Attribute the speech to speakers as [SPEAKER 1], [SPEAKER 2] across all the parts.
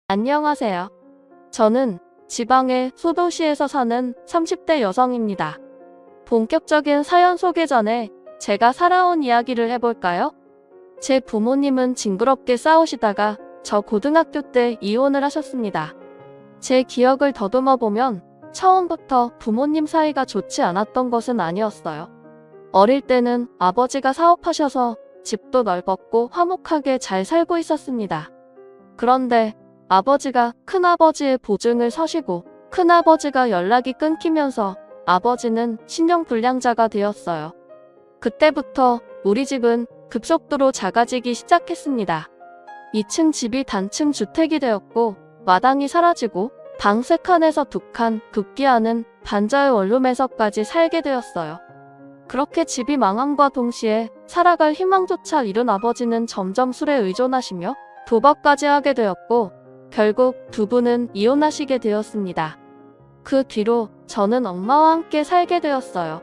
[SPEAKER 1] 안녕하세요. 저는 지방의 소도시에서 사는 30대 여성입니다. 본격적인 사연 소개 전에 제가 살아온 이야기를 해볼까요? 제 부모님은 징그럽게 싸우시다가 저 고등학교 때 이혼을 하셨습니다. 제 기억을 더듬어 보면 처음부터 부모님 사이가 좋지 않았던 것은 아니었어요. 어릴 때는 아버지가 사업하셔서 집도 넓었고 화목하게 잘 살고 있었습니다. 그런데 아버지가 큰아버지의 보증을 서시고 큰아버지가 연락이 끊기면서 아버지는 신용불량자가 되었어요. 그때부터 우리 집은 급속도로 작아지기 시작했습니다. 2층 집이 단층 주택이 되었고 마당이 사라지고 방 3칸에서 2칸, 급기야는 반자의 원룸에서까지 살게 되었어요. 그렇게 집이 망함과 동시에 살아갈 희망조차 잃은 아버지는 점점 술에 의존하시며 도박까지 하게 되었고 결국 두 분은 이혼하시게 되었습니다. 그 뒤로 저는 엄마와 함께 살게 되었어요.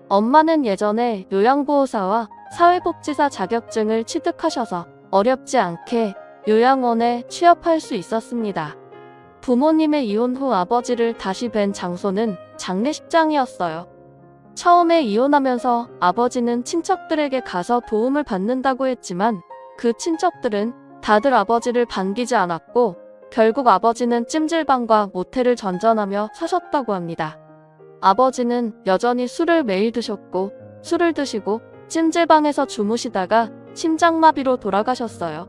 [SPEAKER 1] 엄마는 예전에 요양보호사와 사회복지사 자격증을 취득하셔서 어렵지 않게 요양원에 취업할 수 있었습니다. 부모님의 이혼 후 아버지를 다시 뵌 장소는 장례식장이었어요. 처음에 이혼하면서 아버지는 친척들에게 가서 도움을 받는다고 했지만 그 친척들은 다들 아버지를 반기지 않았고 결국 아버지는 찜질방과 모텔을 전전하며 사셨다고 합니다. 아버지는 여전히 술을 매일 드셨고 술을 드시고 찜질방에서 주무시다가 심장마비로 돌아가셨어요.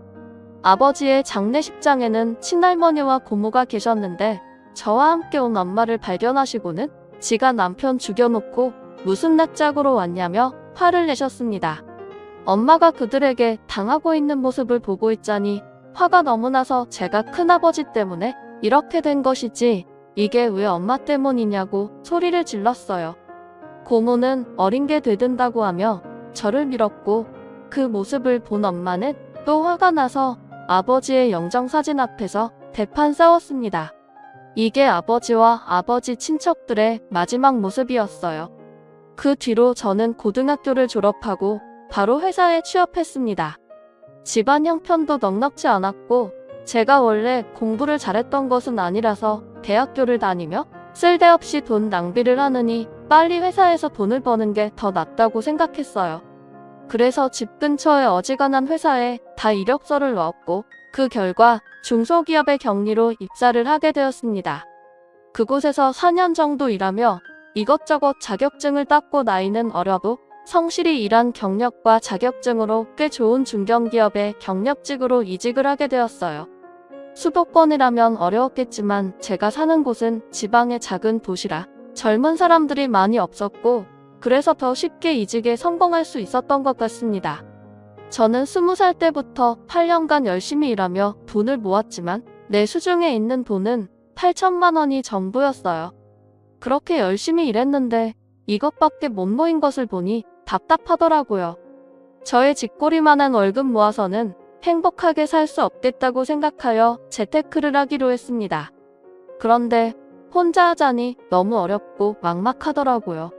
[SPEAKER 1] 아버지의 장례식장에는 친할머니와 고모가 계셨는데 저와 함께 온 엄마를 발견하시고는 지가 남편 죽여놓고 무슨 낯짝으로 왔냐며 화를 내셨습니다. 엄마가 그들에게 당하고 있는 모습을 보고 있자니 화가 너무 나서 제가 큰아버지 때문에 이렇게 된 것이지 이게 왜 엄마 때문이냐고 소리를 질렀어요. 고모는 어린 게 되든다고 하며 저를 밀었고 그 모습을 본 엄마는 또 화가 나서 아버지의 영정사진 앞에서 대판 싸웠습니다. 이게 아버지와 아버지 친척들의 마지막 모습이었어요. 그 뒤로 저는 고등학교를 졸업하고 바로 회사에 취업했습니다. 집안 형편도 넉넉지 않았고 제가 원래 공부를 잘했던 것은 아니라서 대학교를 다니며 쓸데없이 돈 낭비를 하느니 빨리 회사에서 돈을 버는 게 더 낫다고 생각했어요. 그래서 집 근처의 어지간한 회사에 다 이력서를 넣었고 그 결과 중소기업의 격리로 입사를 하게 되었습니다. 그곳에서 4년 정도 일하며 이것저것 자격증을 땄고 나이는 어려도 성실히 일한 경력과 자격증으로 꽤 좋은 중견기업의 경력직으로 이직을 하게 되었어요. 수도권이라면 어려웠겠지만 제가 사는 곳은 지방의 작은 도시라 젊은 사람들이 많이 없었고 그래서 더 쉽게 이직에 성공할 수 있었던 것 같습니다. 저는 20살 때부터 8년간 열심히 일하며 돈을 모았지만 내 수중에 있는 돈은 8천만 원이 전부였어요. 그렇게 열심히 일했는데 이것밖에 못 모인 것을 보니 답답하더라고요. 저의 쥐꼬리만한 월급 모아서는 행복하게 살 수 없겠다고 생각하여 재테크를 하기로 했습니다. 그런데 혼자 하자니 너무 어렵고 막막하더라고요.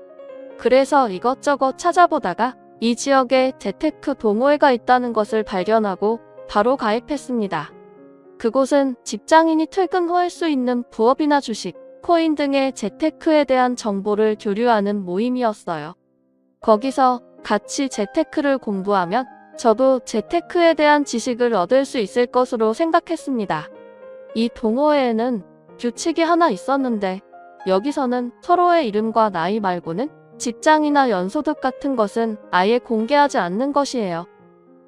[SPEAKER 1] 그래서 이것저것 찾아보다가 이 지역에 재테크 동호회가 있다는 것을 발견하고 바로 가입했습니다. 그곳은 직장인이 퇴근 후 할 수 있는 부업이나 주식, 코인 등의 재테크에 대한 정보를 교류하는 모임이었어요. 거기서 같이 재테크를 공부하면 저도 재테크에 대한 지식을 얻을 수 있을 것으로 생각했습니다. 이 동호회에는 규칙이 하나 있었는데 여기서는 서로의 이름과 나이 말고는 직장이나 연소득 같은 것은 아예 공개하지 않는 것이에요.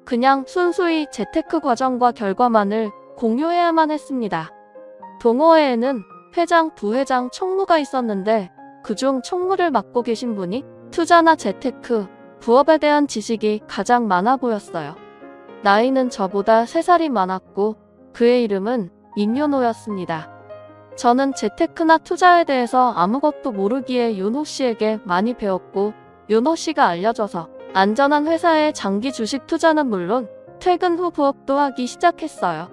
[SPEAKER 1] 그냥 순수히 재테크 과정과 결과만을 공유해야만 했습니다. 동호회에는 회장, 부회장, 총무가 있었는데 그중 총무를 맡고 계신 분이 투자나 재테크, 부업에 대한 지식이 가장 많아 보였어요. 나이는 저보다 3살이 많았고 그의 이름은 임윤호였습니다. 저는 재테크나 투자에 대해서 아무것도 모르기에 윤호 씨에게 많이 배웠고 윤호 씨가 알려줘서 안전한 회사의 장기 주식 투자는 물론 퇴근 후 부업도 하기 시작했어요.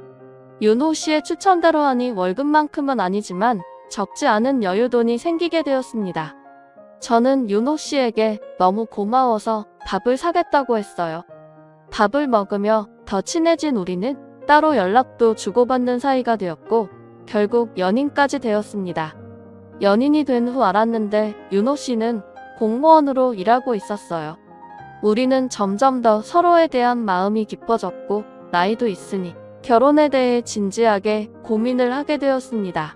[SPEAKER 1] 윤호 씨의 추천대로 하니 월급만큼은 아니지만 적지 않은 여유돈이 생기게 되었습니다. 저는 윤호 씨에게 너무 고마워서 밥을 사겠다고 했어요. 밥을 먹으며 더 친해진 우리는 따로 연락도 주고받는 사이가 되었고 결국 연인까지 되었습니다. 연인이 된 후 알았는데 윤호 씨는 공무원으로 일하고 있었어요. 우리는 점점 더 서로에 대한 마음이 깊어졌고 나이도 있으니 결혼에 대해 진지하게 고민을 하게 되었습니다.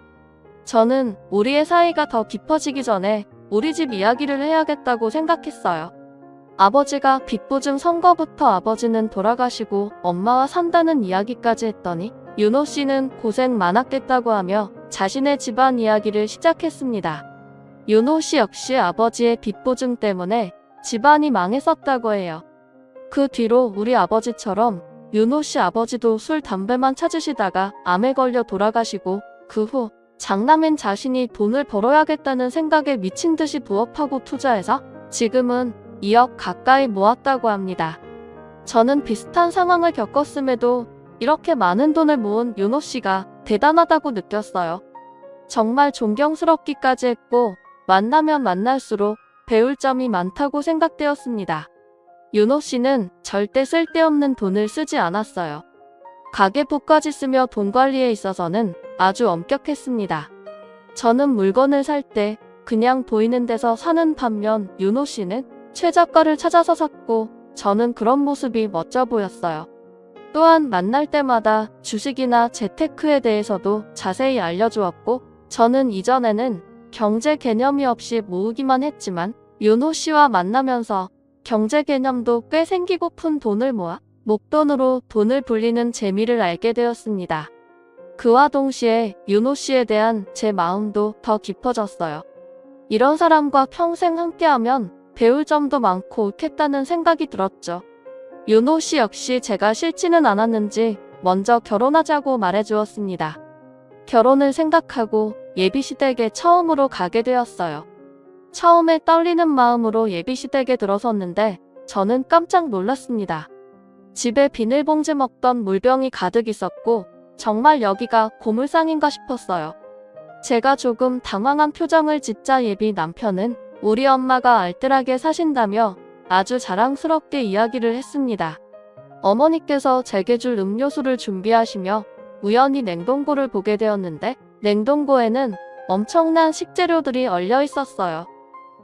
[SPEAKER 1] 저는 우리의 사이가 더 깊어지기 전에 우리 집 이야기를 해야겠다고 생각했어요. 아버지가 빚부증 선거부터 아버지는 돌아가시고 엄마와 산다는 이야기까지 했더니 윤호 씨는 고생 많았겠다고 하며 자신의 집안 이야기를 시작했습니다. 윤호 씨 역시 아버지의 빚부증 때문에 집안이 망했었다고 해요. 그 뒤로 우리 아버지처럼 윤호 씨 아버지도 술, 담배만 찾으시다가 암에 걸려 돌아가시고 그 후 장남인 자신이 돈을 벌어야겠다는 생각에 미친 듯이 부업하고 투자해서 지금은 2억 가까이 모았다고 합니다. 저는 비슷한 상황을 겪었음에도 이렇게 많은 돈을 모은 윤호 씨가 대단하다고 느꼈어요. 정말 존경스럽기까지 했고 만나면 만날수록 배울 점이 많다고 생각되었습니다. 윤호 씨는 절대 쓸데없는 돈을 쓰지 않았어요. 가계부까지 쓰며 돈 관리에 있어서는 아주 엄격했습니다. 저는 물건을 살 때 그냥 보이는 데서 사는 반면 윤호 씨는 최저가를 찾아서 샀고 저는 그런 모습이 멋져 보였어요. 또한 만날 때마다 주식이나 재테크에 대해서도 자세히 알려주었고 저는 이전에는 경제 개념이 없이 모으기만 했지만 윤호 씨와 만나면서 경제 개념도 꽤 생기고 푼 돈을 모아 목돈으로 돈을 불리는 재미를 알게 되었습니다. 그와 동시에 윤호 씨에 대한 제 마음도 더 깊어졌어요. 이런 사람과 평생 함께하면 배울 점도 많고 옳겠다는 생각이 들었죠. 윤호 씨 역시 제가 싫지는 않았는지 먼저 결혼하자고 말해주었습니다. 결혼을 생각하고 예비시댁에 처음으로 가게 되었어요. 처음에 떨리는 마음으로 예비시댁에 들어섰는데 저는 깜짝 놀랐습니다. 집에 비닐봉지 먹던 물병이 가득 있었고 정말 여기가 고물상인가 싶었어요. 제가 조금 당황한 표정을 짓자 예비 남편은 우리 엄마가 알뜰하게 사신다며 아주 자랑스럽게 이야기를 했습니다. 어머니께서 제게 줄 음료수를 준비하시며 우연히 냉동고를 보게 되었는데 냉동고에는 엄청난 식재료들이 얼려 있었어요.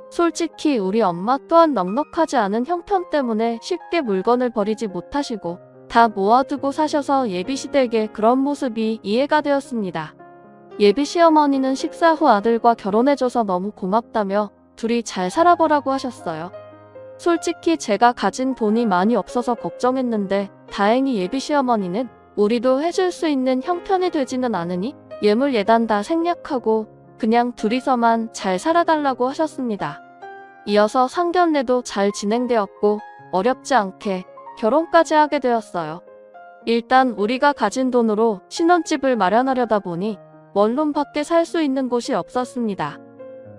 [SPEAKER 1] 솔직히 우리 엄마 또한 넉넉하지 않은 형편 때문에 쉽게 물건을 버리지 못하시고 다 모아두고 사셔서 예비시댁의 그런 모습이 이해가 되었습니다. 예비 시어머니는 식사 후 아들과 결혼해줘서 너무 고맙다며 둘이 잘 살아보라고 하셨어요. 솔직히 제가 가진 돈이 많이 없어서 걱정했는데 다행히 예비 시어머니는 우리도 해줄 수 있는 형편이 되지는 않으니 예물 예단 다 생략하고 그냥 둘이서만 잘 살아달라고 하셨습니다. 이어서 상견례도 잘 진행되었고 어렵지 않게 결혼까지 하게 되었어요. 일단 우리가 가진 돈으로 신혼집을 마련하려다 보니 원룸밖에 살 수 있는 곳이 없었습니다.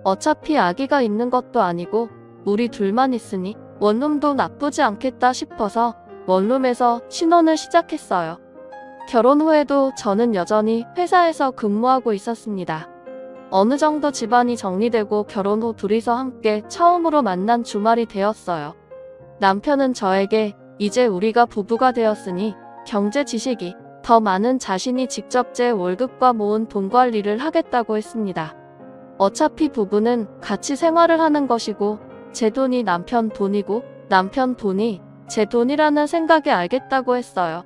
[SPEAKER 1] 어차피 아기가 있는 것도 아니고 우리 둘만 있으니 원룸도 나쁘지 않겠다 싶어서 원룸에서 신혼을 시작했어요. 결혼 후에도 저는 여전히 회사에서 근무하고 있었습니다. 어느 정도 집안이 정리되고 결혼 후 둘이서 함께 처음으로 만난 주말이 되었어요. 남편은 저에게 이제 우리가 부부가 되었으니 경제 지식이 더 많은 자신이 직접 제 월급과 모은 돈 관리를 하겠다고 했습니다. 어차피 부부는 같이 생활을 하는 것이고 제 돈이 남편 돈이고 남편 돈이 제 돈이라는 생각에 알겠다고 했어요.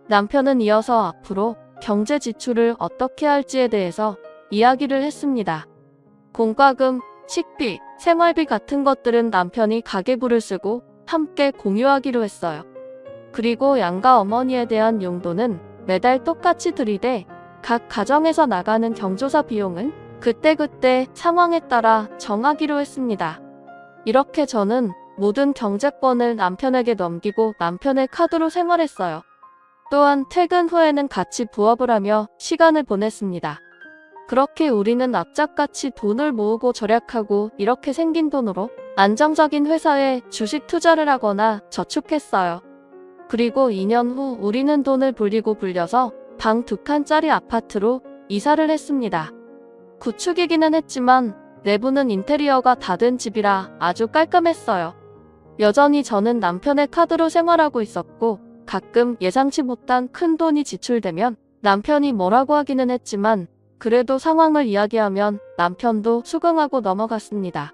[SPEAKER 1] 남편은 이어서 앞으로 경제 지출을 어떻게 할지에 대해서 이야기를 했습니다. 공과금, 식비, 생활비 같은 것들은 남편이 가계부를 쓰고 함께 공유하기로 했어요. 그리고 양가 어머니에 대한 용돈은 매달 똑같이 들이대 각 가정에서 나가는 경조사 비용은 그때그때 상황에 따라 정하기로 했습니다. 이렇게 저는 모든 경제권을 남편에게 넘기고 남편의 카드로 생활했어요. 또한 퇴근 후에는 같이 부업을 하며 시간을 보냈습니다. 그렇게 우리는 악착같이 돈을 모으고 절약하고 이렇게 생긴 돈으로 안정적인 회사에 주식 투자를 하거나 저축했어요. 그리고 2년 후 우리는 돈을 불려서 방 2칸짜리 아파트로 이사를 했습니다. 구축이기는 했지만 내부는 인테리어가 다 된 집이라 아주 깔끔했어요. 여전히 저는 남편의 카드로 생활하고 있었고 가끔 예상치 못한 큰 돈이 지출되면 남편이 뭐라고 하기는 했지만 그래도 상황을 이야기하면 남편도 수긍하고 넘어갔습니다.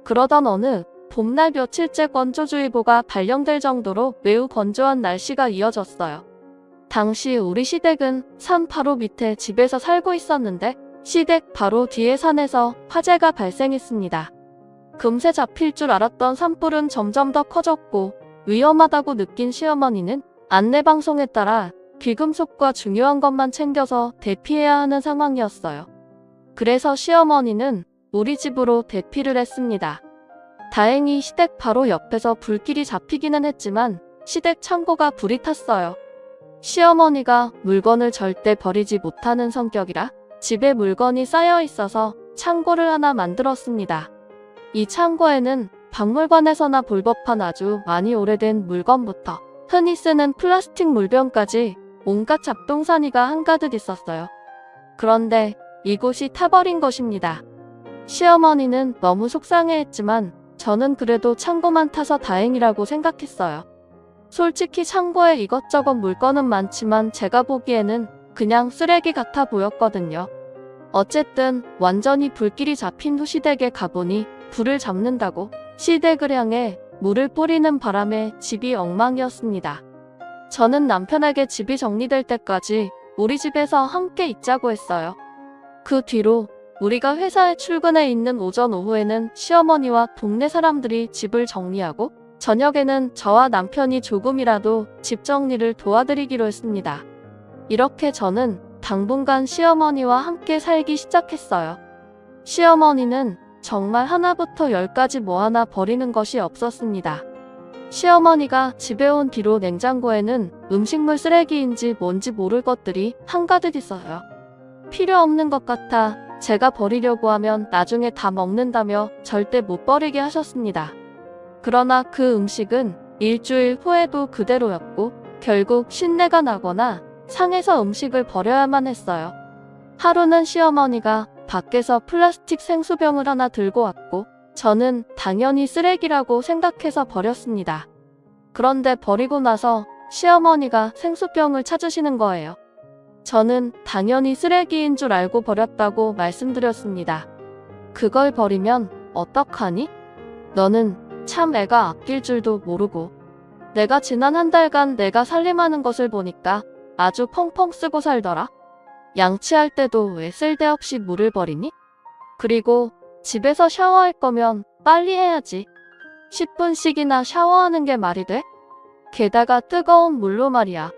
[SPEAKER 1] 그러던 어느 봄날 며칠째 건조주의보가 발령될 정도로 매우 건조한 날씨가 이어졌어요. 당시 우리 시댁은 산 바로 밑에 집에서 살고 있었는데 시댁 바로 뒤에 산에서 화재가 발생했습니다. 금세 잡힐 줄 알았던 산불은 점점 더 커졌고 위험하다고 느낀 시어머니는 안내방송에 따라 귀금속과 중요한 것만 챙겨서 대피해야 하는 상황이었어요. 그래서 시어머니는 우리 집으로 대피를 했습니다. 다행히 시댁 바로 옆에서 불길이 잡히기는 했지만 시댁 창고가 불이 탔어요. 시어머니가 물건을 절대 버리지 못하는 성격이라 집에 물건이 쌓여 있어서 창고를 하나 만들었습니다. 이 창고에는 박물관에서나 볼 법한 아주 많이 오래된 물건부터 흔히 쓰는 플라스틱 물병까지 온갖 잡동사니가 한가득 있었어요. 그런데 이곳이 타버린 것입니다. 시어머니는 너무 속상해했지만 저는 그래도 창고만 타서 다행이라고 생각했어요. 솔직히 창고에 이것저것 물건은 많지만 제가 보기에는 그냥 쓰레기 같아 보였거든요. 어쨌든 완전히 불길이 잡힌 후 시댁에 가보니 불을 잡는다고 시댁을 향해 물을 뿌리는 바람에 집이 엉망이었습니다. 저는 남편에게 집이 정리될 때까지 우리 집에서 함께 있자고 했어요. 그 뒤로 우리가 회사에 출근해 있는 오전 오후에는 시어머니와 동네 사람들이 집을 정리하고 저녁에는 저와 남편이 조금이라도 집 정리를 도와드리기로 했습니다. 이렇게 저는 당분간 시어머니와 함께 살기 시작했어요. 시어머니는 정말 하나부터 열까지 뭐 하나 버리는 것이 없었습니다. 시어머니가 집에 온 뒤로 냉장고에는 음식물 쓰레기인지 뭔지 모를 것들이 한가득 있어요. 필요 없는 것 같아 제가 버리려고 하면 나중에 다 먹는다며 절대 못 버리게 하셨습니다. 그러나 그 음식은 일주일 후에도 그대로였고 결국 신내가 나거나 상해서 음식을 버려야만 했어요. 하루는 시어머니가 밖에서 플라스틱 생수병을 하나 들고 왔고 저는 당연히 쓰레기라고 생각해서 버렸습니다. 그런데 버리고 나서 시어머니가 생수병을 찾으시는 거예요. 저는 당연히 쓰레기인 줄 알고 버렸다고 말씀드렸습니다. 그걸 버리면 어떡하니? 너는 참 애가 아낄 줄도 모르고. 내가 지난 한 달간 내가 살림하는 것을 보니까 아주 펑펑 쓰고 살더라. 양치할 때도 왜 쓸데없이 물을 버리니? 그리고 집에서 샤워할 거면 빨리 해야지. 10분씩이나 샤워하는 게 말이 돼? 게다가 뜨거운 물로 말이야.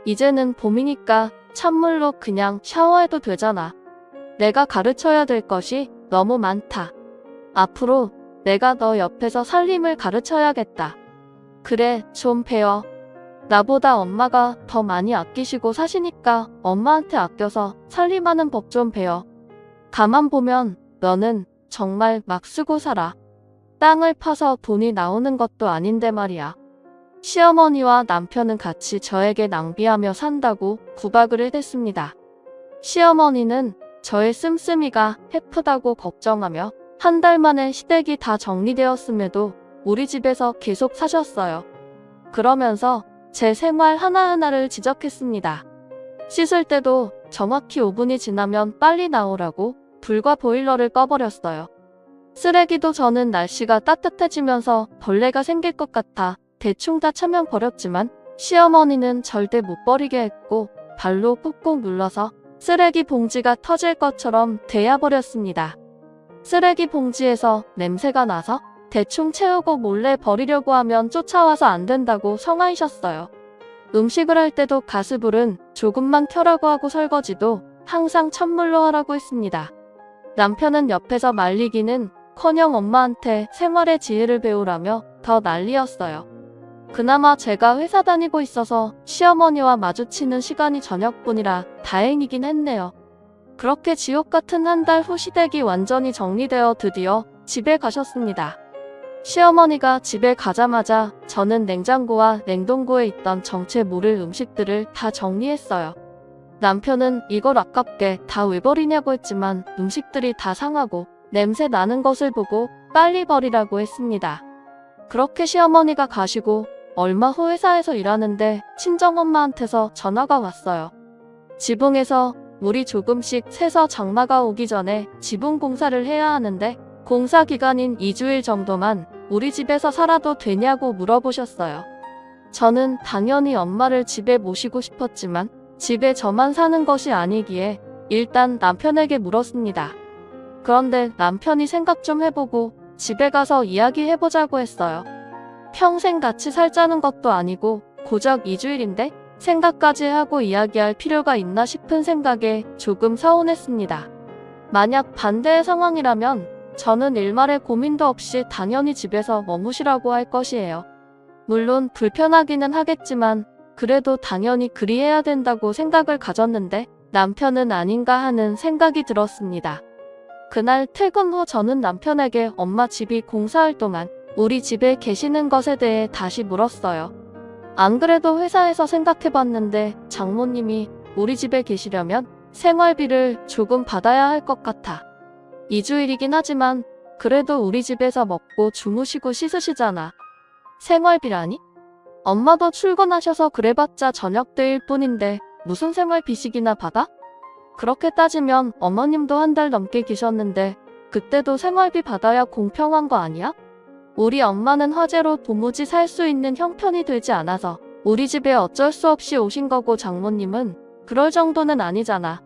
[SPEAKER 1] 이제는 봄이니까 찬물로 그냥 샤워해도 되잖아. 내가 가르쳐야 될 것이 너무 많다. 앞으로 내가 너 옆에서 살림을 가르쳐야겠다. 그래, 좀 배워. 나보다 엄마가 더 많이 아끼시고 사시니까 엄마한테 아껴서 살림하는 법 좀 배워. 가만 보면 너는 정말 막 쓰고 살아. 땅을 파서 돈이 나오는 것도 아닌데 말이야. 시어머니와 남편은 같이 저에게 낭비하며 산다고 구박을 해댔습니다. 시어머니는 저의 씀씀이가 해프다고 걱정하며 한 달 만에 시댁이 다 정리되었음에도 우리 집에서 계속 사셨어요. 그러면서 제 생활 하나하나를 지적했습니다. 씻을 때도 정확히 5분이 지나면 빨리 나오라고 불과 보일러를 꺼버렸어요. 쓰레기도 저는 날씨가 따뜻해지면서 벌레가 생길 것 같아 대충 다 차면 버렸지만 시어머니는 절대 못 버리게 했고 발로 꾹꾹 눌러서 쓰레기 봉지가 터질 것처럼 데워버렸습니다. 쓰레기 봉지에서 냄새가 나서 대충 채우고 몰래 버리려고 하면 쫓아와서 안 된다고 성화이셨어요. 음식을 할 때도 가스불은 조금만 켜라고 하고 설거지도 항상 찬물로 하라고 했습니다. 남편은 옆에서 말리기는 커녕 엄마한테 생활의 지혜를 배우라며 더 난리였어요. 그나마 제가 회사 다니고 있어서 시어머니와 마주치는 시간이 저녁뿐이라 다행이긴 했네요. 그렇게 지옥 같은 한 달 후 시댁이 완전히 정리되어 드디어 집에 가셨습니다. 시어머니가 집에 가자마자 저는 냉장고와 냉동고에 있던 정체 모를 음식들을 다 정리했어요. 남편은 이걸 아깝게 다 왜 버리냐고 했지만 음식들이 다 상하고 냄새 나는 것을 보고 빨리 버리라고 했습니다. 그렇게 시어머니가 가시고 얼마 후 회사에서 일하는데 친정엄마한테서 전화가 왔어요. 지붕에서 물이 조금씩 새서 장마가 오기 전에 지붕 공사를 해야 하는데 공사 기간인 2주일 정도만 우리 집에서 살아도 되냐고 물어보셨어요. 저는 당연히 엄마를 집에 모시고 싶었지만 집에 저만 사는 것이 아니기에 일단 남편에게 물었습니다. 그런데 남편이 생각 좀 해보고 집에 가서 이야기해보자고 했어요. 평생 같이 살자는 것도 아니고 고작 2주일인데 생각까지 하고 이야기할 필요가 있나 싶은 생각에 조금 서운했습니다. 만약 반대의 상황이라면 저는 일말의 고민도 없이 당연히 집에서 머무시라고 할 것이에요. 물론 불편하기는 하겠지만 그래도 당연히 그리해야 된다고 생각을 가졌는데 남편은 아닌가 하는 생각이 들었습니다. 그날 퇴근 후 저는 남편에게 엄마 집이 공사할 동안 우리 집에 계시는 것에 대해 다시 물었어요. 안 그래도 회사에서 생각해봤는데 장모님이 우리 집에 계시려면 생활비를 조금 받아야 할 것 같아. 2주일이긴 하지만 그래도 우리 집에서 먹고 주무시고 씻으시잖아. 생활비라니? 엄마도 출근하셔서 그래봤자 저녁때일 뿐인데 무슨 생활비식이나 받아? 그렇게 따지면 어머님도 한 달 넘게 계셨는데 그때도 생활비 받아야 공평한 거 아니야? 우리 엄마는 화재로 도무지 살 수 있는 형편이 되지 않아서 우리 집에 어쩔 수 없이 오신 거고 장모님은 그럴 정도는 아니잖아.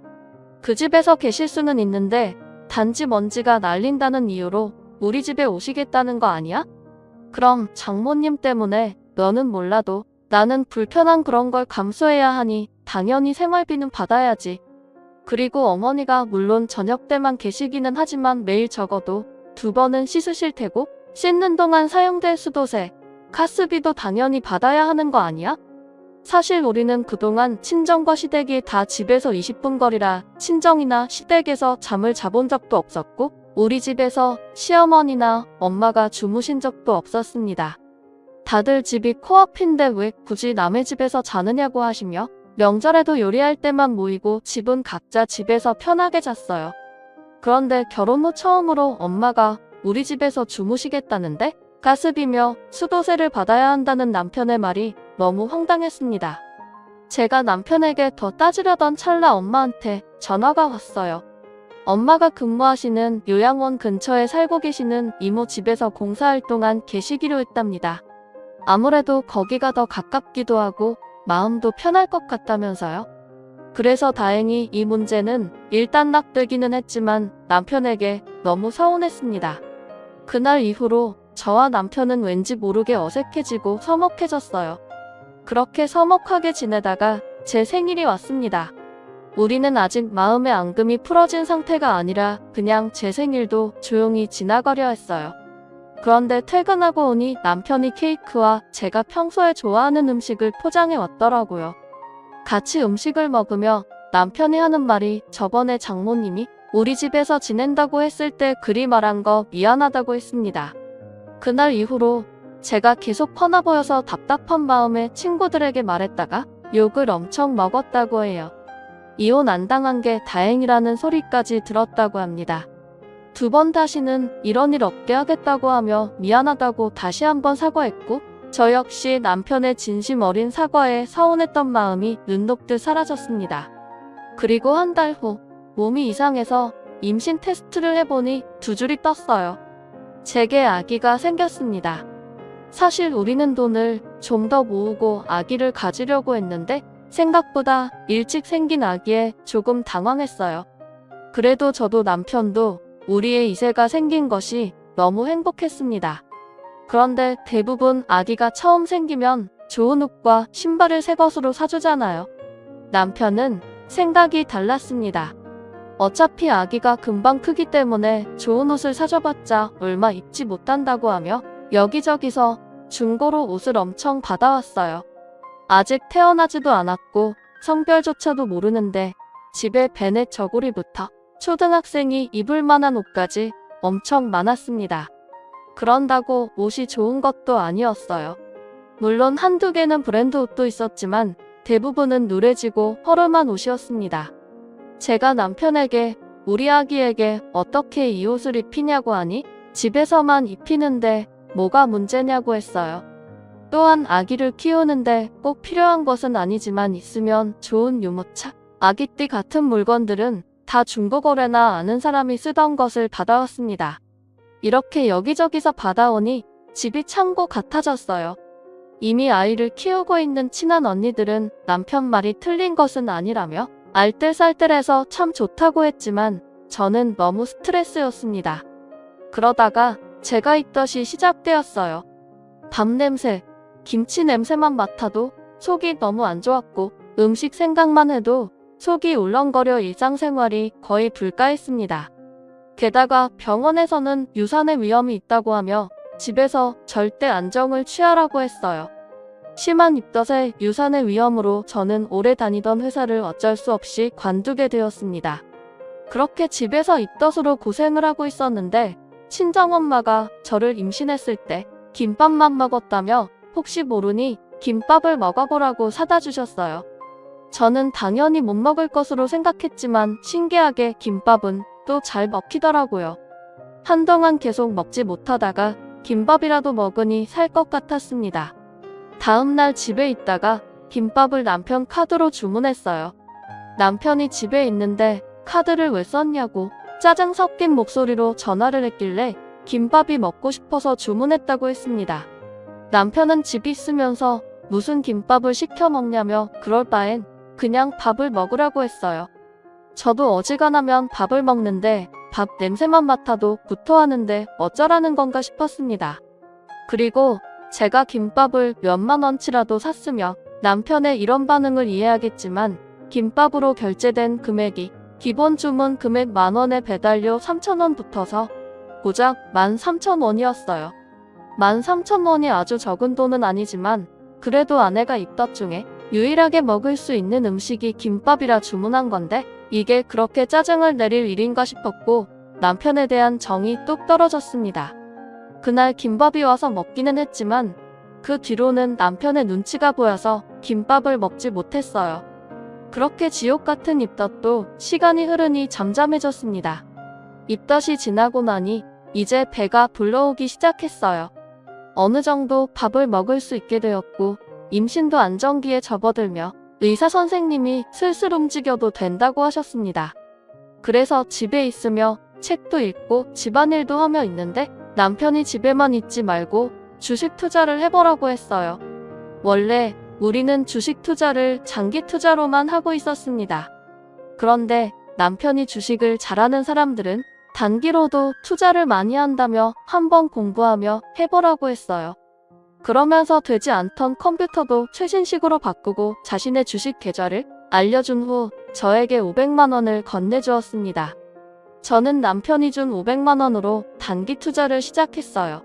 [SPEAKER 1] 그 집에서 계실 수는 있는데 단지 먼지가 날린다는 이유로 우리 집에 오시겠다는 거 아니야? 그럼 장모님 때문에 너는 몰라도 나는 불편한 그런 걸 감수해야 하니 당연히 생활비는 받아야지. 그리고 어머니가 물론 저녁 때만 계시기는 하지만 매일 적어도 2번은 씻으실 테고 씻는 동안 사용될 수도세, 가스비도 당연히 받아야 하는 거 아니야? 사실 우리는 그동안 친정과 시댁이 다 집에서 20분 거리라 친정이나 시댁에서 잠을 자본 적도 없었고 우리 집에서 시어머니나 엄마가 주무신 적도 없었습니다. 다들 집이 코앞인데 왜 굳이 남의 집에서 자느냐고 하시며 명절에도 요리할 때만 모이고 집은 각자 집에서 편하게 잤어요. 그런데 결혼 후 처음으로 엄마가 우리 집에서 주무시겠다는데 가스비며 수도세를 받아야 한다는 남편의 말이 너무 황당했습니다. 제가 남편에게 더 따지려던 찰나 엄마한테 전화가 왔어요. 엄마가 근무하시는 요양원 근처에 살고 계시는 이모 집에서 공사할 동안 계시기로 했답니다. 아무래도 거기가 더 가깝기도 하고 마음도 편할 것 같다면서요. 그래서 다행히 이 문제는 일단락되기는 했지만 남편에게 너무 서운했습니다. 그날 이후로 저와 남편은 왠지 모르게 어색해지고 서먹해졌어요. 그렇게 서먹하게 지내다가 제 생일이 왔습니다. 우리는 아직 마음의 앙금이 풀어진 상태가 아니라 그냥 제 생일도 조용히 지나가려 했어요. 그런데 퇴근하고 오니 남편이 케이크와 제가 평소에 좋아하는 음식을 포장해 왔더라고요. 같이 음식을 먹으며 남편이 하는 말이 저번에 장모님이 우리 집에서 지낸다고 했을 때 그리 말한 거 미안하다고 했습니다. 그날 이후로 제가 계속 화나 보여서 답답한 마음에 친구들에게 말했다가 욕을 엄청 먹었다고 해요. 이혼 안 당한 게 다행이라는 소리까지 들었다고 합니다. 2번 다시는 이런 일 없게 하겠다고 하며 미안하다고 다시 한번 사과했고 저 역시 남편의 진심 어린 사과에 서운했던 마음이 눈 녹듯 사라졌습니다. 그리고 한 달 후 몸이 이상해서 임신 테스트를 해보니 2줄이 떴어요. 제게 아기가 생겼습니다. 사실 우리는 돈을 좀 더 모으고 아기를 가지려고 했는데 생각보다 일찍 생긴 아기에 조금 당황했어요. 그래도 저도 남편도 우리의 이세가 생긴 것이 너무 행복했습니다. 그런데 대부분 아기가 처음 생기면 좋은 옷과 신발을 새 것으로 사주잖아요. 남편은 생각이 달랐습니다. 어차피 아기가 금방 크기 때문에 좋은 옷을 사줘봤자 얼마 입지 못한다고 하며 여기저기서 중고로 옷을 엄청 받아왔어요. 아직 태어나지도 않았고 성별조차도 모르는데 집에 베넷 저고리부터 초등학생이 입을 만한 옷까지 엄청 많았습니다. 그런다고 옷이 좋은 것도 아니었어요. 물론 한두 개는 브랜드 옷도 있었지만 대부분은 누래지고 허름한 옷이었습니다. 제가 남편에게 우리 아기에게 어떻게 이 옷을 입히냐고 하니 집에서만 입히는데 뭐가 문제냐고 했어요. 또한 아기를 키우는데 꼭 필요한 것은 아니지만 있으면 좋은 유모차, 아기띠 같은 물건들은 다 중고거래나 아는 사람이 쓰던 것을 받아왔습니다. 이렇게 여기저기서 받아오니 집이 창고 같아졌어요. 이미 아이를 키우고 있는 친한 언니들은 남편 말이 틀린 것은 아니라며 알뜰살뜰해서 참 좋다고 했지만 저는 너무 스트레스였습니다. 그러다가 제가 있덧이 시작되었어요. 밥 냄새, 김치 냄새만 맡아도 속이 너무 안 좋았고 음식 생각만 해도 속이 울렁거려 일상생활이 거의 불가했습니다. 게다가 병원에서는 유산의 위험이 있다고 하며 집에서 절대 안정을 취하라고 했어요. 심한 입덧에 유산의 위험으로 저는 오래 다니던 회사를 어쩔 수 없이 관두게 되었습니다. 그렇게 집에서 입덧으로 고생을 하고 있었는데 친정엄마가 저를 임신했을 때 김밥만 먹었다며 혹시 모르니 김밥을 먹어보라고 사다 주셨어요. 저는 당연히 못 먹을 것으로 생각했지만 신기하게 김밥은 또 잘 먹히더라고요. 한동안 계속 먹지 못하다가 김밥이라도 먹으니 살 것 같았습니다. 다음날 집에 있다가 김밥을 남편 카드로 주문했어요. 남편이 집에 있는데 카드를 왜 썼냐고 짜증 섞인 목소리로 전화를 했길래 김밥이 먹고 싶어서 주문했다고 했습니다. 남편은 집에 있으면서 무슨 김밥을 시켜 먹냐며 그럴 바엔 그냥 밥을 먹으라고 했어요. 저도 어지간하면 밥을 먹는데 밥 냄새만 맡아도 구토하는데 어쩌라는 건가 싶었습니다. 그리고 제가 김밥을 몇만 원치라도 샀으며 남편의 이런 반응을 이해하겠지만 김밥으로 결제된 금액이 기본 주문 금액 10,000원에 배달료 3,000원 붙어서 고작 13,000원이었어요. 13,000원이 아주 적은 돈은 아니지만 그래도 아내가 입덧 중에 유일하게 먹을 수 있는 음식이 김밥이라 주문한 건데 이게 그렇게 짜증을 내릴 일인가 싶었고 남편에 대한 정이 뚝 떨어졌습니다. 그날 김밥이 와서 먹기는 했지만 그 뒤로는 남편의 눈치가 보여서 김밥을 먹지 못했어요. 그렇게 지옥 같은 입덧도 시간이 흐르니 잠잠해졌습니다. 입덧이 지나고 나니 이제 배가 불러오기 시작했어요. 어느 정도 밥을 먹을 수 있게 되었고 임신도 안정기에 접어들며 의사 선생님이 슬슬 움직여도 된다고 하셨습니다. 그래서 집에 있으며 책도 읽고 집안일도 하며 있는데 남편이 집에만 있지 말고 주식 투자를 해보라고 했어요. 원래 우리는 주식 투자를 장기 투자로만 하고 있었습니다. 그런데 남편이 주식을 잘하는 사람들은 단기로도 투자를 많이 한다며 한번 공부하며 해보라고 했어요. 그러면서 되지 않던 컴퓨터도 최신식으로 바꾸고 자신의 주식 계좌를 알려준 후 저에게 500만 원을 건네주었습니다. 저는 남편이 준 500만 원으로 단기 투자를 시작했어요.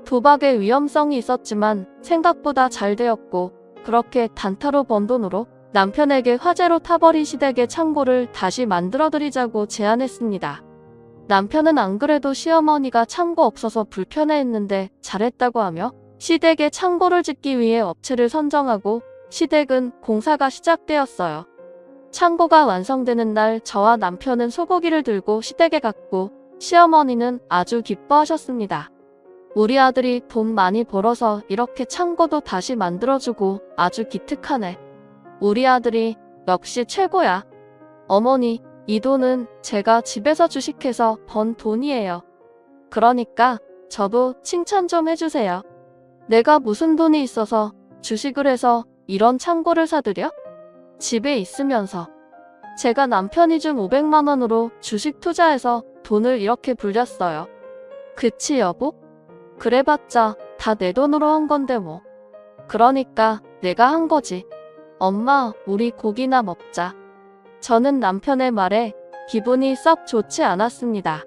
[SPEAKER 1] 도박의 위험성이 있었지만 생각보다 잘 되었고 그렇게 단타로 번 돈으로 남편에게 화재로 타버린 시댁의 창고를 다시 만들어드리자고 제안했습니다. 남편은 안 그래도 시어머니가 창고 없어서 불편해했는데 잘했다고 하며 시댁에 창고를 짓기 위해 업체를 선정하고 시댁은 공사가 시작되었어요. 창고가 완성되는 날 저와 남편은 소고기를 들고 시댁에 갔고 시어머니는 아주 기뻐하셨습니다. 우리 아들이 돈 많이 벌어서 이렇게 창고도 다시 만들어주고 아주 기특하네. 우리 아들이 역시 최고야. 어머니, 이 돈은 제가 집에서 주식해서 번 돈이에요. 그러니까 저도 칭찬 좀 해주세요. 내가 무슨 돈이 있어서 주식을 해서 이런 창고를 사드려? 집에 있으면서. 제가 남편이 준 500만 원으로 주식 투자해서 돈을 이렇게 불렸어요. 그치 여보? 그래봤자 다 내 돈으로 한 건데 뭐. 그러니까 내가 한 거지. 엄마, 우리 고기나 먹자. 저는 남편의 말에 기분이 썩 좋지 않았습니다.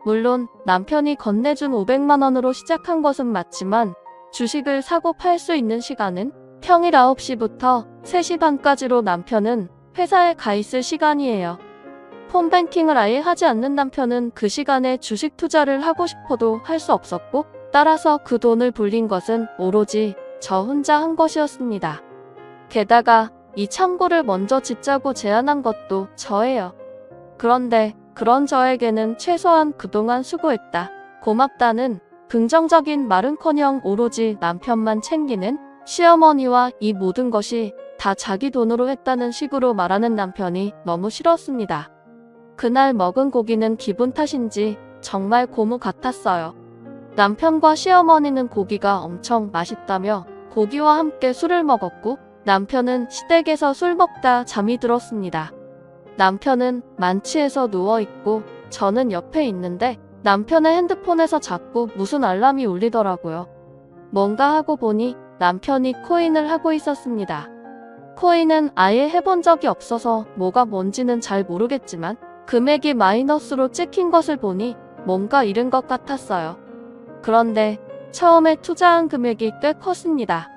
[SPEAKER 1] 물론 남편이 건네준 500만 원으로 시작한 것은 맞지만 주식을 사고 팔 수 있는 시간은 평일 9시부터 3시 반까지로 남편은 회사에 가 있을 시간이에요. 폰뱅킹을 아예 하지 않는 남편은 그 시간에 주식 투자를 하고 싶어도 할 수 없었고 따라서 그 돈을 불린 것은 오로지 저 혼자 한 것이었습니다. 게다가 이 창고를 먼저 짓자고 제안한 것도 저예요. 그런데 그런 저에게는 최소한 그동안 수고했다, 고맙다는 긍정적인 말은커녕 오로지 남편만 챙기는 시어머니와 이 모든 것이 다 자기 돈으로 했다는 식으로 말하는 남편이 너무 싫었습니다. 그날 먹은 고기는 기분 탓인지 정말 고무 같았어요. 남편과 시어머니는 고기가 엄청 맛있다며 고기와 함께 술을 먹었고 남편은 시댁에서 술 먹다 잠이 들었습니다. 남편은 만취해서 누워있고 저는 옆에 있는데 남편의 핸드폰에서 자꾸 무슨 알람이 울리더라고요. 뭔가 하고 보니 남편이 코인을 하고 있었습니다. 코인은 아예 해본 적이 없어서 뭐가 뭔지는 잘 모르겠지만 금액이 마이너스로 찍힌 것을 보니 뭔가 잃은 것 같았어요. 그런데 처음에 투자한 금액이 꽤 컸습니다.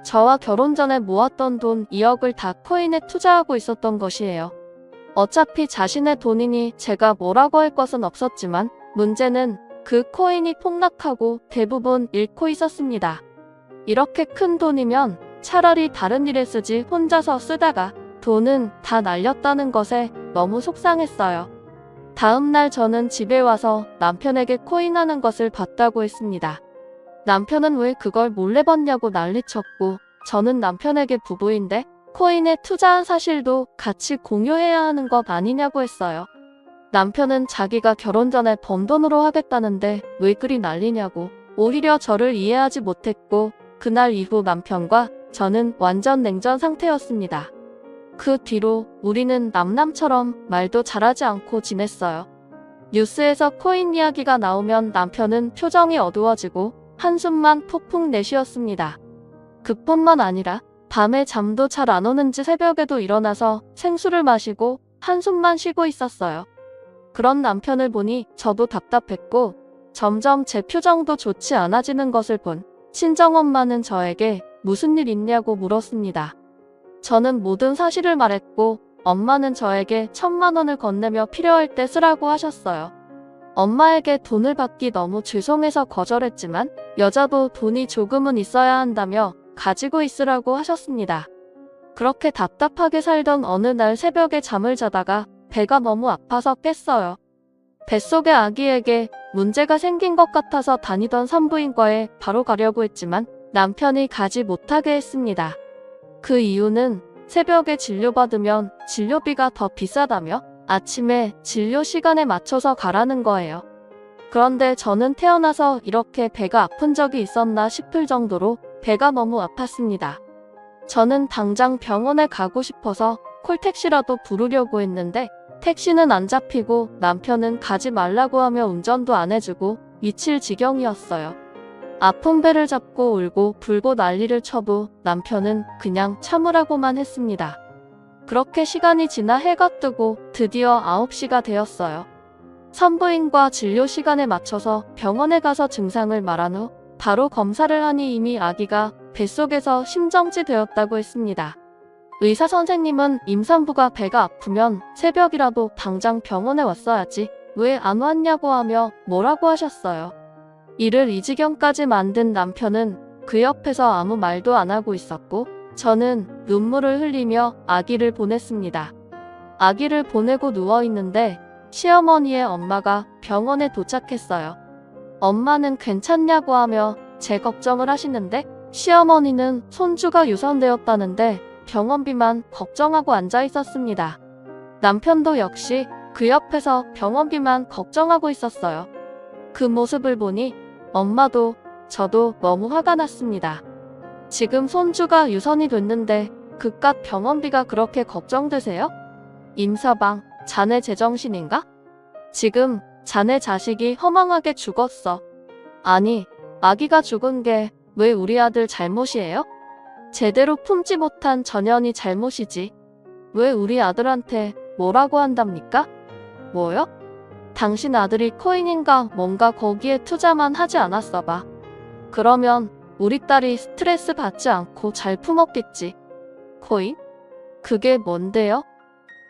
[SPEAKER 1] 저와 결혼 전에 모았던 돈 2억을 다 코인에 투자하고 있었던 것이에요. 어차피 자신의 돈이니 제가 뭐라고 할 것은 없었지만 문제는 그 코인이 폭락하고 대부분 잃고 있었습니다. 이렇게 큰 돈이면 차라리 다른 일에 쓰지 혼자서 쓰다가 돈은 다 날렸다는 것에 너무 속상했어요. 다음날 저는 집에 와서 남편에게 코인하는 것을 봤다고 했습니다. 남편은 왜 그걸 몰래 봤냐고 난리쳤고 저는 남편에게 부부인데 코인에 투자한 사실도 같이 공유해야 하는 것 아니냐고 했어요. 남편은 자기가 결혼 전에 번 돈으로 하겠다는데 왜 그리 난리냐고 오히려 저를 이해하지 못했고 그날 이후 남편과 저는 완전 냉전 상태였습니다. 그 뒤로 우리는 남남처럼 말도 잘하지 않고 지냈어요. 뉴스에서 코인 이야기가 나오면 남편은 표정이 어두워지고 한숨만 푹푹 내쉬었습니다. 그뿐만 아니라 밤에 잠도 잘 안 오는지 새벽에도 일어나서 생수를 마시고 한숨만 쉬고 있었어요. 그런 남편을 보니 저도 답답했고 점점 제 표정도 좋지 않아지는 것을 본 친정엄마는 저에게 무슨 일 있냐고 물었습니다. 저는 모든 사실을 말했고 엄마는 저에게 1,000만 원을 건네며 필요할 때 쓰라고 하셨어요. 엄마에게 돈을 받기 너무 죄송해서 거절했지만 여자도 돈이 조금은 있어야 한다며 가지고 있으라고 하셨습니다. 그렇게 답답하게 살던 어느 날 새벽에 잠을 자다가 배가 너무 아파서 깼어요. 뱃속의 아기에게 문제가 생긴 것 같아서 다니던 산부인과에 바로 가려고 했지만 남편이 가지 못하게 했습니다. 그 이유는 새벽에 진료받으면 진료비가 더 비싸다며 아침에 진료 시간에 맞춰서 가라는 거예요. 그런데 저는 태어나서 이렇게 배가 아픈 적이 있었나 싶을 정도로 배가 너무 아팠습니다. 저는 당장 병원에 가고 싶어서 콜택시라도 부르려고 했는데 택시는 안 잡히고 남편은 가지 말라고 하며 운전도 안 해주고 미칠 지경이었어요. 아픈 배를 잡고 울고 불고 난리를 쳐도 남편은 그냥 참으라고만 했습니다. 그렇게 시간이 지나 해가 뜨고 드디어 9시가 되었어요. 산부인과 진료 시간에 맞춰서 병원에 가서 증상을 말한 후 바로 검사를 하니 이미 아기가 뱃속에서 심정지 되었다고 했습니다. 의사 선생님은 임산부가 배가 아프면 새벽이라도 당장 병원에 왔어야지 왜 안 왔냐고 하며 뭐라고 하셨어요. 이를 이 지경까지 만든 남편은 그 옆에서 아무 말도 안 하고 있었고 저는 눈물을 흘리며 아기를 보냈습니다. 아기를 보내고 누워있는데 시어머니의 엄마가 병원에 도착했어요. 엄마는 괜찮냐고 하며 제 걱정을 하시는데 시어머니는 손주가 유산되었다는데 병원비만 걱정하고 앉아 있었습니다. 남편도 역시 그 옆에서 병원비만 걱정하고 있었어요. 그 모습을 보니 엄마도 저도 너무 화가 났습니다. 지금 손주가 유산이 됐는데 그깟 병원비가 그렇게 걱정되세요? 임서방, 자네 제정신인가? 지금 자네 자식이 허망하게 죽었어. 아니, 아기가 죽은 게 왜 우리 아들 잘못이에요? 제대로 품지 못한 전현이 잘못이지. 왜 우리 아들한테 뭐라고 한답니까? 뭐요? 당신 아들이 코인인가 뭔가 거기에 투자만 하지 않았어 봐. 그러면 우리 딸이 스트레스 받지 않고 잘 품었겠지. 코인? 그게 뭔데요?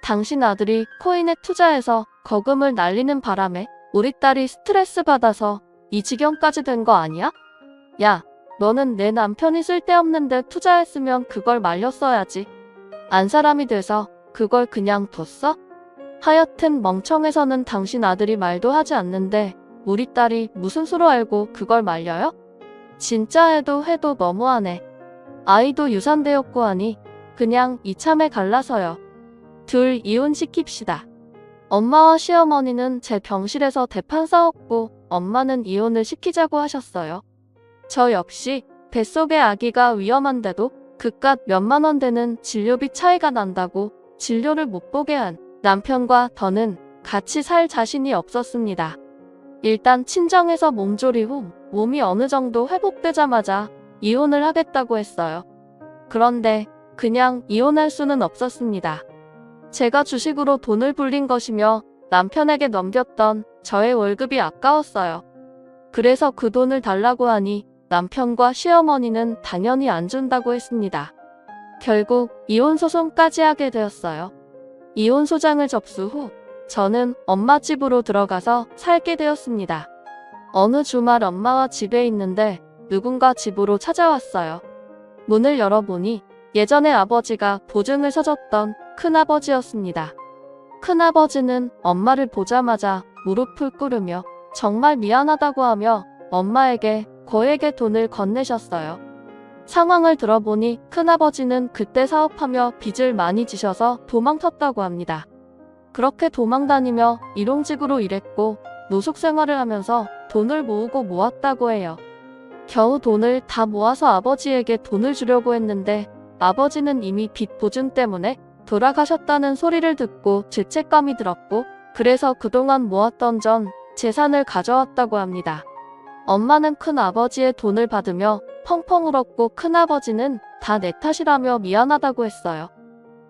[SPEAKER 1] 당신 아들이 코인에 투자해서 거금을 날리는 바람에 우리 딸이 스트레스 받아서 이 지경까지 된 거 아니야? 야, 너는 내 남편이 쓸데없는데 투자했으면 그걸 말렸어야지. 안 사람이 돼서 그걸 그냥 뒀어? 하여튼 멍청해서는 당신 아들이 말도 하지 않는데 우리 딸이 무슨 수로 알고 그걸 말려요? 진짜 해도 너무하네. 아이도 유산되었고 하니 그냥 이참에 갈라서요. 둘 이혼시킵시다. 엄마와 시어머니는 제 병실에서 대판 싸웠고 엄마는 이혼을 시키자고 하셨어요. 저 역시 뱃속의 아기가 위험한데도 그깟 몇만 원 되는 진료비 차이가 난다고 진료를 못 보게 한 남편과 더는 같이 살 자신이 없었습니다. 일단 친정에서 몸조리 후 몸이 어느 정도 회복되자마자 이혼을 하겠다고 했어요. 그런데 그냥 이혼할 수는 없었습니다. 제가 주식으로 돈을 불린 것이며 남편에게 넘겼던 저의 월급이 아까웠어요. 그래서 그 돈을 달라고 하니 남편과 시어머니는 당연히 안 준다고 했습니다. 결국 이혼 소송까지 하게 되었어요. 이혼 소장을 접수 후 저는 엄마 집으로 들어가서 살게 되었습니다. 어느 주말 엄마와 집에 있는데 누군가 집으로 찾아왔어요. 문을 열어보니 예전에 아버지가 보증을 서줬던 큰아버지였습니다. 큰아버지는 엄마를 보자마자 무릎을 꿇으며 정말 미안하다고 하며 엄마에게 거액의 돈을 건네셨어요. 상황을 들어보니 큰아버지는 그때 사업하며 빚을 많이 지셔서 도망쳤다고 합니다. 그렇게 도망다니며 일용직으로 일했고 노숙 생활을 하면서 돈을 모으고 모았다고 해요. 겨우 돈을 다 모아서 아버지에게 돈을 주려고 했는데 아버지는 이미 빚 보증 때문에 돌아가셨다는 소리를 듣고 죄책감이 들었고 그래서 그동안 모았던 전 재산을 가져왔다고 합니다. 엄마는 큰아버지의 돈을 받으며 펑펑 울었고 큰아버지는 다 내 탓이라며 미안하다고 했어요.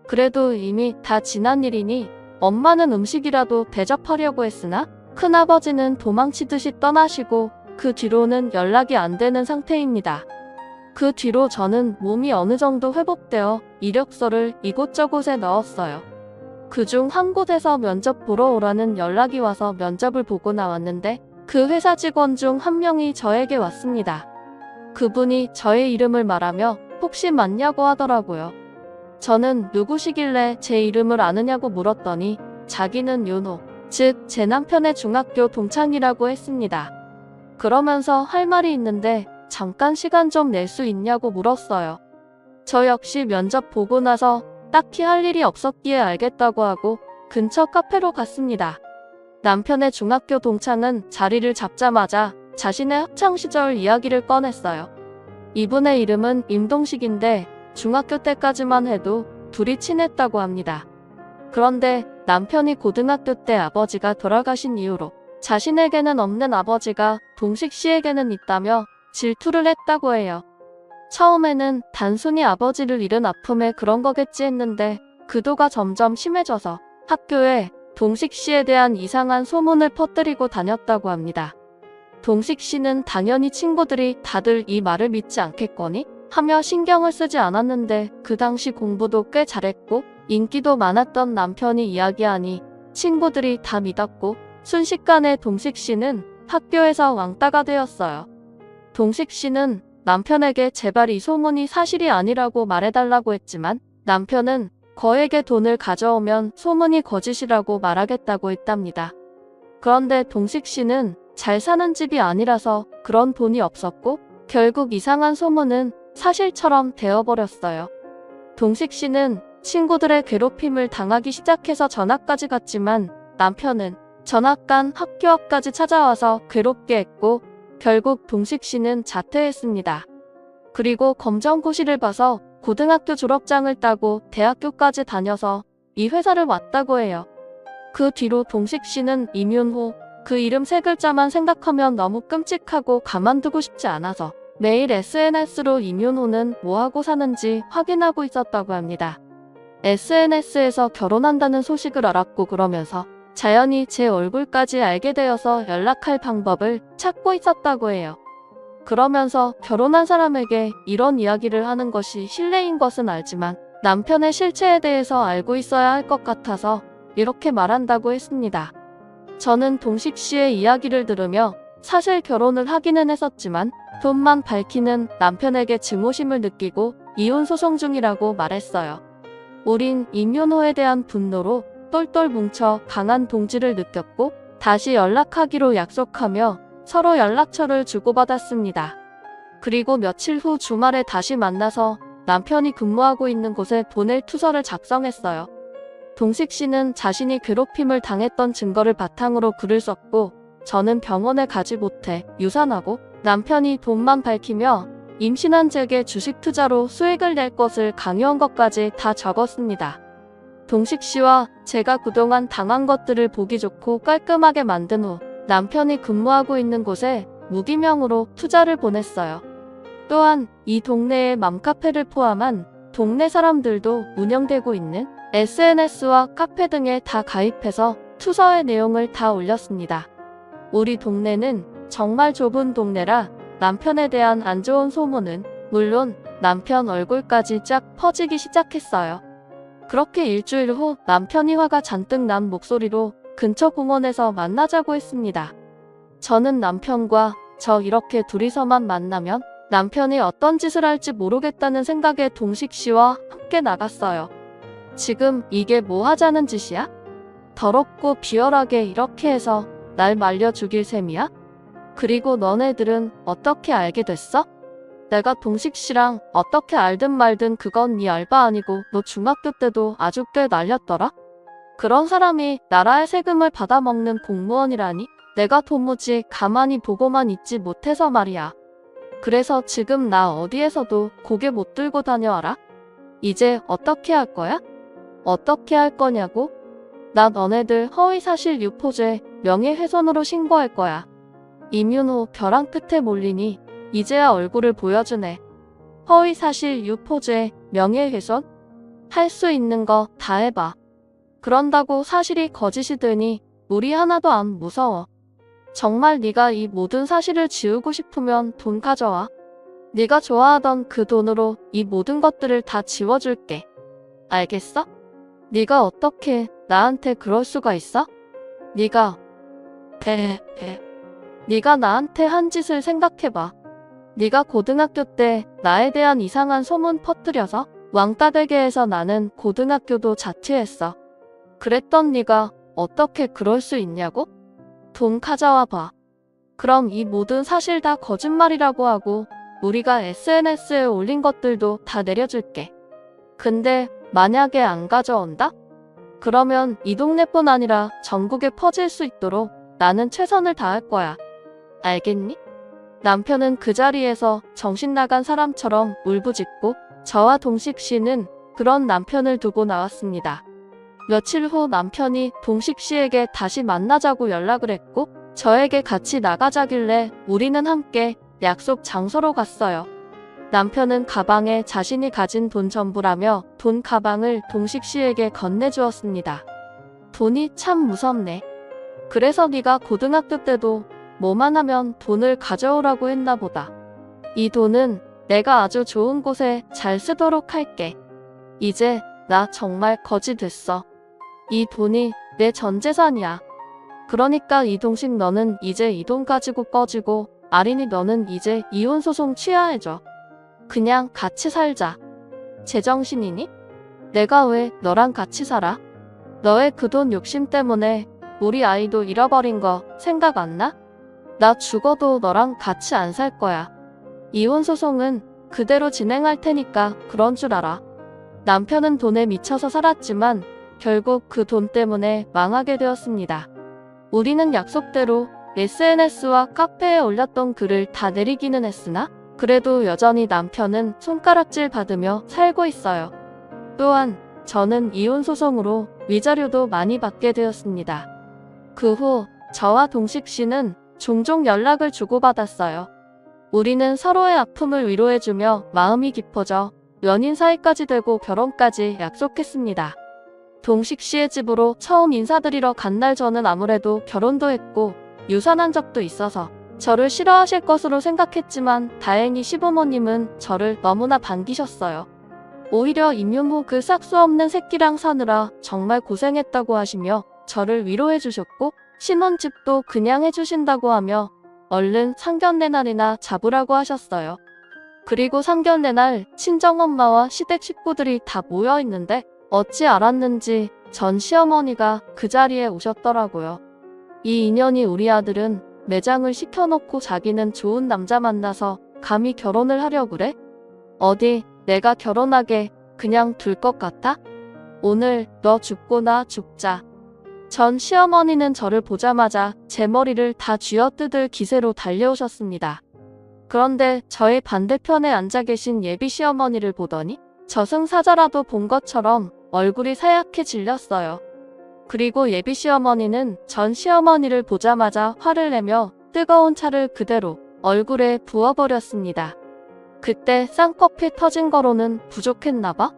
[SPEAKER 1] 그래도 이미 다 지난 일이니 엄마는 음식이라도 대접하려고 했으나 큰아버지는 도망치듯이 떠나시고 그 뒤로는 연락이 안 되는 상태입니다. 그 뒤로 저는 몸이 어느 정도 회복되어 이력서를 이곳저곳에 넣었어요. 그중 한 곳에서 면접 보러 오라는 연락이 와서 면접을 보고 나왔는데 그 회사 직원 중 한 명이 저에게 왔습니다. 그분이 저의 이름을 말하며 혹시 맞냐고 하더라고요. 저는 누구시길래 제 이름을 아느냐고 물었더니 자기는 윤호, 즉 제 남편의 중학교 동창이라고 했습니다. 그러면서 할 말이 있는데 잠깐 시간 좀 낼 수 있냐고 물었어요. 저 역시 면접 보고 나서 딱히 할 일이 없었기에 알겠다고 하고 근처 카페로 갔습니다. 남편의 중학교 동창은 자리를 잡자마자 자신의 학창시절 이야기를 꺼냈어요. 이분의 이름은 임동식인데 중학교 때까지만 해도 둘이 친했다고 합니다. 그런데 남편이 고등학교 때 아버지가 돌아가신 이후로 자신에게는 없는 아버지가 동식 씨에게는 있다며 질투를 했다고 해요. 처음에는 단순히 아버지를 잃은 아픔에 그런 거겠지 했는데 그도가 점점 심해져서 학교에 동식 씨에 대한 이상한 소문을 퍼뜨리고 다녔다고 합니다. 동식 씨는 당연히 친구들이 다들 이 말을 믿지 않겠거니 하며 신경을 쓰지 않았는데 그 당시 공부도 꽤 잘했고 인기도 많았던 남편이 이야기하니 친구들이 다 믿었고 순식간에 동식 씨는 학교에서 왕따가 되었어요. 동식 씨는 남편에게 제발 이 소문이 사실이 아니라고 말해달라고 했지만 남편은 거액의 돈을 가져오면 소문이 거짓이라고 말하겠다고 했답니다. 그런데 동식 씨는 잘 사는 집이 아니라서 그런 돈이 없었고 결국 이상한 소문은 사실처럼 되어버렸어요. 동식 씨는 친구들의 괴롭힘을 당하기 시작해서 전학까지 갔지만 남편은 전학간 학교 앞까지 찾아와서 괴롭게 했고 결국 동식 씨는 자퇴했습니다. 그리고 검정고시를 봐서 고등학교 졸업장을 따고 대학교까지 다녀서 이 회사를 왔다고 해요. 그 뒤로 동식 씨는 임윤호, 그 이름 세 글자만 생각하면 너무 끔찍하고 가만두고 싶지 않아서 매일 SNS로 임윤호는 뭐하고 사는지 확인하고 있었다고 합니다. SNS에서 결혼한다는 소식을 알았고 그러면서 자연히 제 얼굴까지 알게 되어서 연락할 방법을 찾고 있었다고 해요. 그러면서 결혼한 사람에게 이런 이야기를 하는 것이 실례인 것은 알지만 남편의 실체에 대해서 알고 있어야 할 것 같아서 이렇게 말한다고 했습니다. 저는 동식 씨의 이야기를 들으며 사실 결혼을 하기는 했었지만 돈만 밝히는 남편에게 증오심을 느끼고 이혼 소송 중이라고 말했어요. 우린 임윤호에 대한 분노로 똘똘 뭉쳐 강한 동지를 느꼈고 다시 연락하기로 약속하며 서로 연락처를 주고받았습니다. 그리고 며칠 후 주말에 다시 만나서 남편이 근무하고 있는 곳에 보낼 투서를 작성했어요. 동식 씨는 자신이 괴롭힘을 당했던 증거를 바탕으로 글을 썼고, 저는 병원에 가지 못해 유산하고 남편이 돈만 밝히며 임신한 제게 주식 투자로 수익을 낼 것을 강요한 것까지 다 적었습니다. 동식 씨와 제가 그동안 당한 것들을 보기 좋고 깔끔하게 만든 후 남편이 근무하고 있는 곳에 무기명으로 투자를 보냈어요. 또한 이 동네의 맘카페를 포함한 동네 사람들도 운영되고 있는 SNS와 카페 등에 다 가입해서 투서의 내용을 다 올렸습니다. 우리 동네는 정말 좁은 동네라 남편에 대한 안 좋은 소문은 물론 남편 얼굴까지 쫙 퍼지기 시작했어요. 그렇게 일주일 후 남편이 화가 잔뜩 난 목소리로 근처 공원에서 만나자고 했습니다. 저는 남편과 저 이렇게 둘이서만 만나면 남편이 어떤 짓을 할지 모르겠다는 생각에 동식 씨와 함께 나갔어요. 지금 이게 뭐 하자는 짓이야? 더럽고 비열하게 이렇게 해서 날 말려 죽일 셈이야? 그리고 너네들은 어떻게 알게 됐어? 내가 동식 씨랑 어떻게 알든 말든 그건 네 알바 아니고 너 중학교 때도 아주 꽤 날렸더라? 그런 사람이 나라의 세금을 받아먹는 공무원이라니? 내가 도무지 가만히 보고만 있지 못해서 말이야. 그래서 지금 나 어디에서도 고개 못 들고 다녀 알아? 이제 어떻게 할 거야? 어떻게 할 거냐고? 나 너네들 허위사실 유포죄 명예훼손으로 신고할 거야. 임윤호 벼랑 끝에 몰리니 이제야 얼굴을 보여주네. 허위사실 유포죄 명예훼손? 할 수 있는 거 다 해봐. 그런다고 사실이 거짓이 되니 우리 하나도 안 무서워. 정말 네가 이 모든 사실을 지우고 싶으면 돈 가져와. 네가 좋아하던 그 돈으로 이 모든 것들을 다 지워줄게. 알겠어? 네가 어떻게 나한테 그럴 수가 있어? 네가 네가 나한테 한 짓을 생각해봐. 네가 고등학교 때 나에 대한 이상한 소문 퍼뜨려서 왕따 되게 해서 나는 고등학교도 자퇴했어. 그랬던 네가 어떻게 그럴 수 있냐고? 돈 가져와 봐. 그럼 이 모든 사실 다 거짓말이라고 하고 우리가 SNS에 올린 것들도 다 내려줄게. 근데 만약에 안 가져온다? 그러면 이 동네뿐 아니라 전국에 퍼질 수 있도록 나는 최선을 다할 거야. 알겠니? 남편은 그 자리에서 정신 나간 사람처럼 울부짖고 저와 동식 씨는 그런 남편을 두고 나왔습니다. 며칠 후 남편이 동식 씨에게 다시 만나자고 연락을 했고 저에게 같이 나가자길래 우리는 함께 약속 장소로 갔어요. 남편은 가방에 자신이 가진 돈 전부라며 돈 가방을 동식 씨에게 건네주었습니다. 돈이 참 무섭네. 그래서 네가 고등학교 때도 뭐만 하면 돈을 가져오라고 했나 보다. 이 돈은 내가 아주 좋은 곳에 잘 쓰도록 할게. 이제 나 정말 거지 됐어. 이 돈이 내 전 재산이야. 그러니까 이동식 너는 이제 이 돈 가지고 꺼지고 아린이 너는 이제 이혼소송 취하해줘. 그냥 같이 살자. 제정신이니? 내가 왜 너랑 같이 살아? 너의 그 돈 욕심 때문에 우리 아이도 잃어버린 거 생각 안 나? 나 죽어도 너랑 같이 안 살 거야. 이혼소송은 그대로 진행할 테니까 그런 줄 알아. 남편은 돈에 미쳐서 살았지만 결국 그 돈 때문에 망하게 되었습니다. 우리는 약속대로 SNS와 카페에 올렸던 글을 다 내리기는 했으나 그래도 여전히 남편은 손가락질 받으며 살고 있어요. 또한 저는 이혼소송으로 위자료도 많이 받게 되었습니다. 그 후 저와 동식 씨는 종종 연락을 주고받았어요. 우리는 서로의 아픔을 위로해주며 마음이 깊어져 연인 사이까지 되고 결혼까지 약속했습니다. 동식 씨의 집으로 처음 인사드리러 간 날 저는 아무래도 결혼도 했고 유산한 적도 있어서 저를 싫어하실 것으로 생각했지만 다행히 시부모님은 저를 너무나 반기셨어요. 오히려 임윤호 그 싹수 없는 새끼랑 사느라 정말 고생했다고 하시며 저를 위로해 주셨고 신혼집도 그냥 해주신다고 하며 얼른 상견례 날이나 잡으라고 하셨어요. 그리고 상견례 날 친정엄마와 시댁 식구들이 다 모여 있는데 어찌 알았는지 전 시어머니가 그 자리에 오셨더라고요. 이 인연이 우리 아들은 매장을 시켜놓고 자기는 좋은 남자 만나서 감히 결혼을 하려고 그래? 어디 내가 결혼하게 그냥 둘 것 같아? 오늘 너 죽고 나 죽자. 전 시어머니는 저를 보자마자 제 머리를 다 쥐어뜯을 기세로 달려오셨습니다. 그런데 저의 반대편에 앉아 계신 예비 시어머니를 보더니 저승사자라도 본 것처럼 얼굴이 하얗게 질렸어요. 그리고 예비 시어머니는 전 시어머니를 보자마자 화를 내며 뜨거운 차를 그대로 얼굴에 부어버렸습니다. 그때 쌍꺼풀 터진 거로는 부족했나봐?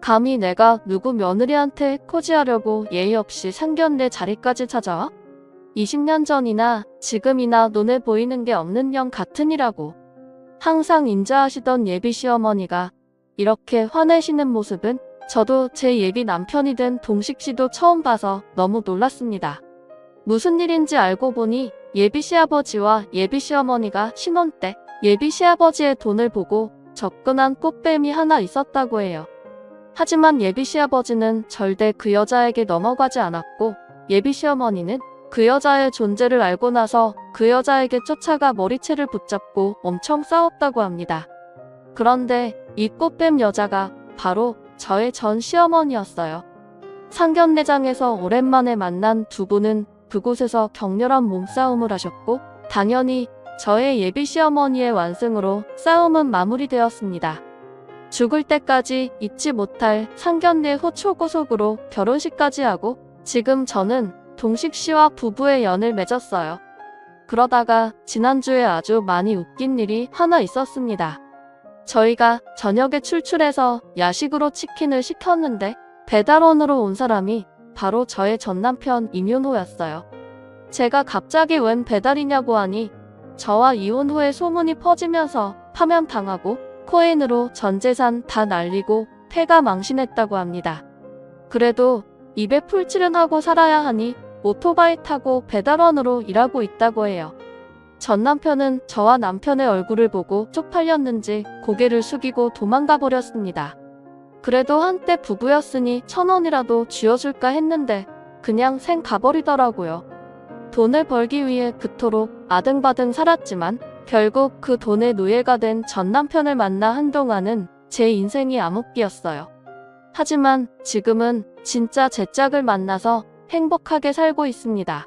[SPEAKER 1] 감히 내가 누구 며느리한테 코지하려고 예의 없이 상견례 자리까지 찾아와? 20년 전이나 지금이나 눈에 보이는 게 없는 년 같으니라고. 항상 인자하시던 예비 시어머니가 이렇게 화내시는 모습은 저도 제 예비 남편이 된 동식 씨도 처음 봐서 너무 놀랐습니다. 무슨 일인지 알고 보니 예비 시아버지와 예비 시어머니가 신혼 때 예비 시아버지의 돈을 보고 접근한 꽃뱀이 하나 있었다고 해요. 하지만 예비 시아버지는 절대 그 여자에게 넘어가지 않았고 예비 시어머니는 그 여자의 존재를 알고 나서 그 여자에게 쫓아가 머리채를 붙잡고 엄청 싸웠다고 합니다. 그런데 이 꽃뱀 여자가 바로 저의 전 시어머니였어요. 상견례장에서 오랜만에 만난 두 분은 그곳에서 격렬한 몸싸움을 하셨고 당연히 저의 예비 시어머니의 완승으로 싸움은 마무리되었습니다. 죽을 때까지 잊지 못할 상견례 후 초고속으로 결혼식까지 하고 지금 저는 동식 씨와 부부의 연을 맺었어요. 그러다가 지난주에 아주 많이 웃긴 일이 하나 있었습니다. 저희가 저녁에 출출해서 야식으로 치킨을 시켰는데 배달원으로 온 사람이 바로 저의 전남편 임윤호였어요. 제가 갑자기 웬 배달이냐고 하니 저와 이혼 후에 소문이 퍼지면서 파면당하고 코인으로 전 재산 다 날리고 폐가 망신했다고 합니다. 그래도 입에 풀칠은 하고 살아야 하니 오토바이 타고 배달원으로 일하고 있다고 해요. 전 남편은 저와 남편의 얼굴을 보고 쪽팔렸는지 고개를 숙이고 도망가 버렸습니다. 그래도 한때 부부였으니 1,000원이라도 쥐어줄까 했는데 그냥 생 가버리더라고요. 돈을 벌기 위해 그토록 아등바등 살았지만 결국 그 돈의 노예가 된 전 남편을 만나 한동안은 제 인생이 암흑기였어요. 하지만 지금은 진짜 제 짝을 만나서 행복하게 살고 있습니다.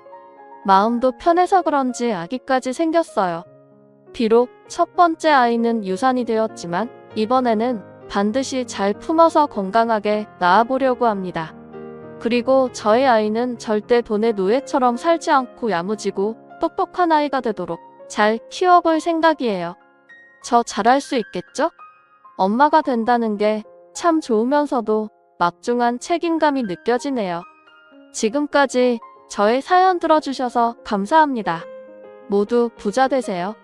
[SPEAKER 1] 마음도 편해서 그런지 아기까지 생겼어요. 비록 첫 번째 아이는 유산이 되었지만 이번에는 반드시 잘 품어서 건강하게 낳아보려고 합니다. 그리고 저의 아이는 절대 돈의 노예처럼 살지 않고 야무지고 똑똑한 아이가 되도록 잘 키워볼 생각이에요. 저 잘할 수 있겠죠? 엄마가 된다는 게 참 좋으면서도 막중한 책임감이 느껴지네요. 지금까지 저의 사연 들어주셔서 감사합니다. 모두 부자 되세요.